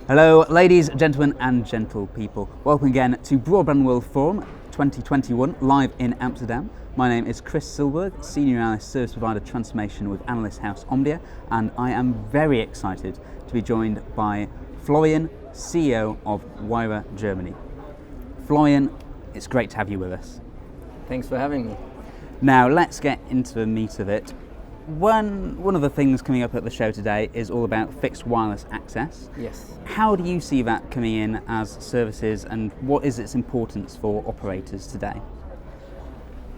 Hello, ladies, gentlemen, and gentle people. Welcome again to Broadband World Forum 2021, live in Amsterdam. My name is Chris Silberg, Senior Analyst Service Provider Transformation with Analyst House Omdia, and I am very excited to be joined by Florian, CEO of Wayra Germany. Florian, it's great to have you with us. Thanks for having me. Now, let's get into the meat of it. One of the things coming up at the show today is all about fixed wireless access. Yes. How do you see that coming in as services, and what is its importance for operators today?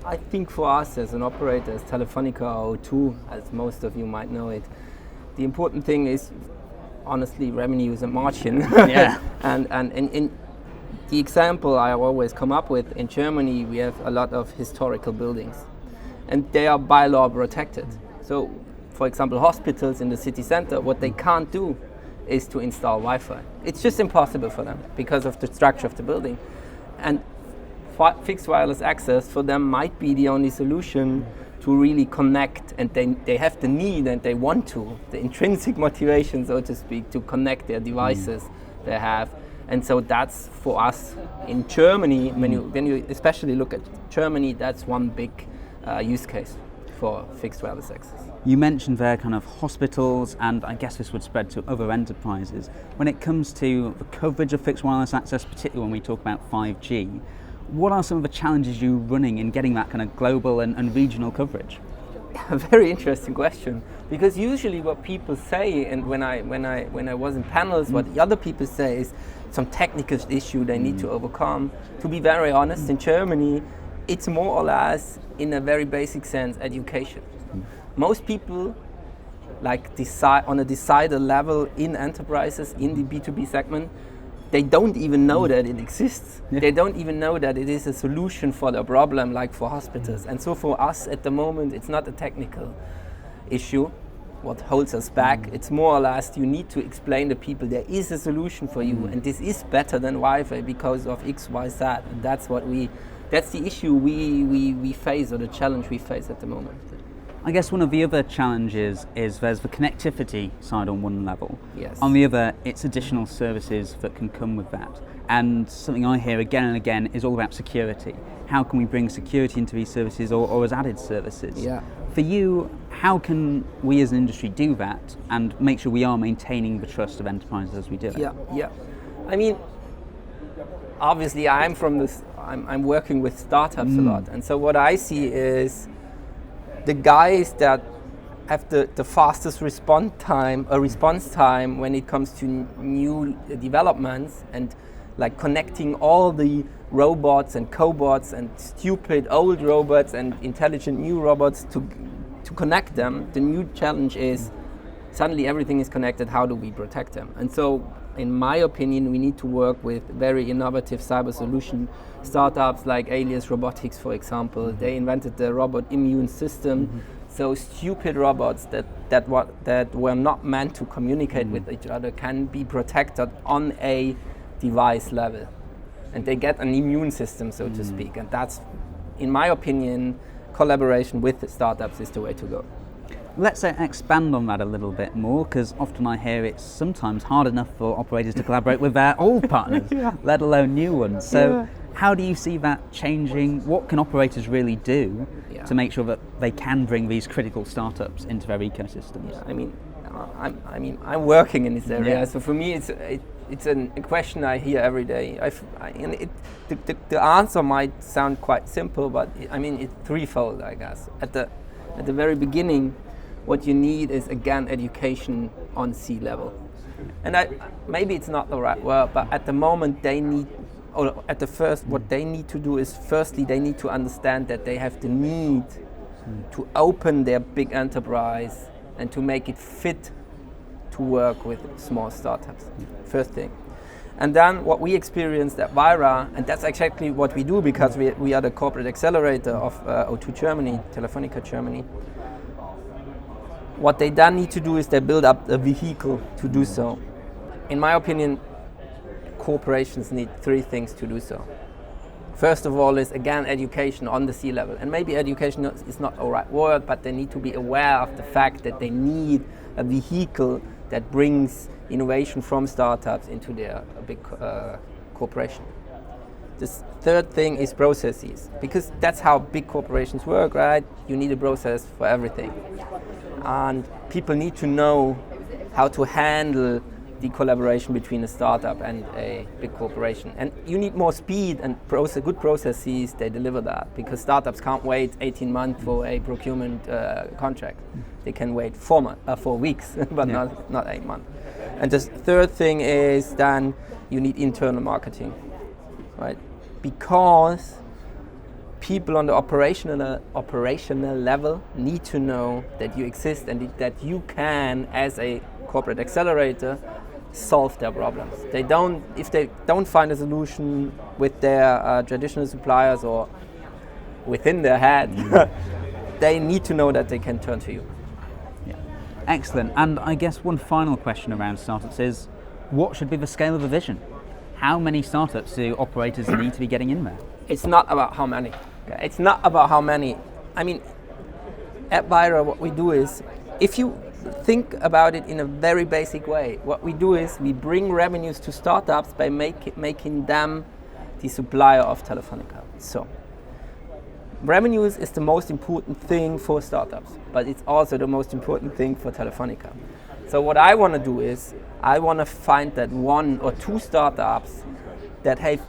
I think for us as an operator, as Telefonica or O2, as most of you might know it, the important thing is, honestly, revenues and margin. Yeah. and in the example I always come up with, in Germany we have a lot of historical buildings, and they are by law protected. So, for example, hospitals in the city center, what they can't do is to install Wi-Fi. It's just impossible for them because of the structure of the building. And fixed wireless access for them might be the only solution to really connect, and they have the need and they want to, the intrinsic motivation, so to speak, to connect their devices they have. And so that's for us in Germany, when you especially look at Germany, that's one big use case for fixed wireless access. You mentioned there kind of hospitals, and I guess this would spread to other enterprises. When it comes to the coverage of fixed wireless access, particularly when we talk about 5G, what are some of the challenges you're running in getting that kind of global and regional coverage? A very interesting question, because usually what people say, and when I was in panels, what the other people say is some technical issue they need to overcome. To be very honest, in Germany, it's more or less, in a very basic sense, education. Most people, on a decider level in enterprises, in the B2B segment, they don't even know that it exists. Yeah. They don't even know that it is a solution for their problem, like for hospitals. And so for us at the moment, it's not a technical issue, what holds us back. It's more or less you need to explain to people there is a solution for you, and this is better than Wi-Fi because of X, Y, Z. And that's the issue we face, or the challenge we face at the moment. I guess one of the other challenges is there's the connectivity side on one level. Yes. On the other, it's additional services that can come with that. And something I hear again and again is all about security. How can we bring security into these services or as added services? Yeah. For you, how can we as an industry do that and make sure we are maintaining the trust of enterprises as we do it? Yeah. I mean, obviously I'm working with startups a lot. And so what I see is the guys that have the fastest response time when it comes to new developments, and like connecting all the robots and cobots and stupid old robots and intelligent new robots to connect them. The new challenge is suddenly everything is connected. How do we protect them? And so, in my opinion, we need to work with very innovative cyber solution startups like Alias Robotics, for example. They invented the robot immune system. So stupid robots that were not meant to communicate with each other can be protected on a device level, and they get an immune system, so to speak. And that's, in my opinion, collaboration with startups is the way to go. Let's expand on that a little bit more, because often I hear it's sometimes hard enough for operators to collaborate with their old partners, let alone new ones. So how do you see that changing? What can operators really do to make sure that they can bring these critical startups into their ecosystems? I'm working in this area, so for me it's a question I hear every day. The answer might sound quite simple, but it's threefold, I guess. At the very beginning, what you need is, again, education on sea level. And maybe it's not the right word, but at the moment what they need to do is, firstly, they need to understand that they have the need to open their big enterprise and to make it fit to work with small startups. First thing. And then what we experienced at Wayra, and that's exactly what we do, because we are the corporate accelerator of O2 Germany, Telefonica Germany. What they then need to do is they build up a vehicle to do so. In my opinion, corporations need three things to do so. First of all is, again, education on the sea level. And maybe education is not the right word, but they need to be aware of the fact that they need a vehicle that brings innovation from startups into their big corporation. The third thing is processes, because that's how big corporations work, right? You need a process for everything. And people need to know how to handle the collaboration between a startup and a big corporation. And you need more speed and good processes, they deliver that, because startups can't wait 18 months for a procurement contract. They can wait 4 weeks, but not 8 months. And the third thing is then you need internal marketing, right? Because people on the operational level need to know that you exist and that you can, as a corporate accelerator, solve their problems. If they don't find a solution with their traditional suppliers or within their head, they need to know that they can turn to you. Yeah. Excellent. And I guess one final question around startups is, what should be the scale of the vision? How many startups do operators need to be getting in there? It's not about how many. It's not about how many. I mean, at Wayra, what we do is, if you think about it in a very basic way, what we do is we bring revenues to startups by making them the supplier of Telefonica. So, revenues is the most important thing for startups, but it's also the most important thing for Telefonica. So what I want to do is, I want to find that 1 or 2 startups that have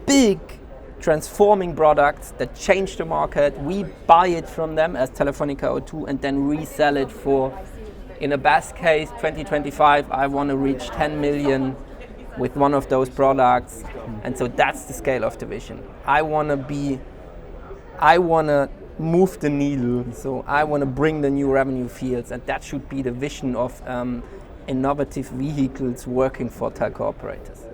big transforming products that change the market. We buy it from them as Telefonica O2 and then resell it for, in a best case, 2025, I want to reach 10 million with one of those products. And so that's the scale of the vision. I want to move the needle, so I want to bring the new revenue fields, and that should be the vision of innovative vehicles working for telco operators.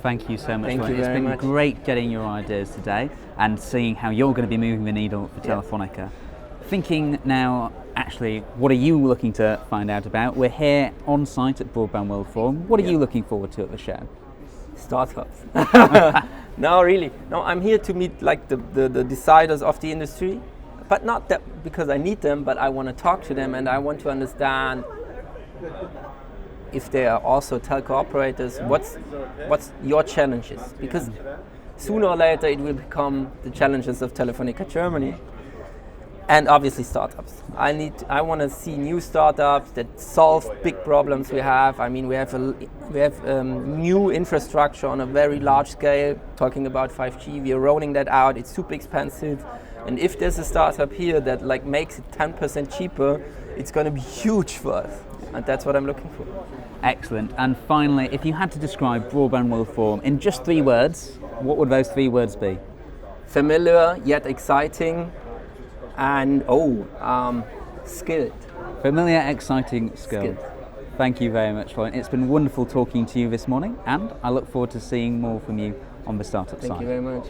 Thank you so much. Thank you very much. much. It's been great getting your ideas today and seeing how you're going to be moving the needle for Telefonica. Thinking now, actually, what are you looking to find out about? We're here on site at Broadband World Forum. What are you looking forward to at the show? Startups. No, really. No, I'm here to meet like the deciders of the industry, but not that because I need them, but I want to talk to them and I want to understand if they are also telco operators, what's your challenges? Because sooner or later it will become the challenges of Telefonica Germany. And obviously startups. I want to see new startups that solve big problems we have. I mean, we have new infrastructure on a very large scale, talking about 5G. We are rolling that out. It's super expensive. And if there's a startup here that like makes it 10% cheaper, it's going to be huge for us. And that's what I'm looking for. Excellent. And finally, if you had to describe Broadband World Forum in just 3 words, what would those 3 words be? Familiar yet exciting. And skilled. Familiar, exciting, skilled. Thank you very much, Florian. It's been wonderful talking to you this morning, and I look forward to seeing more from you on the startup side. Thank you very much.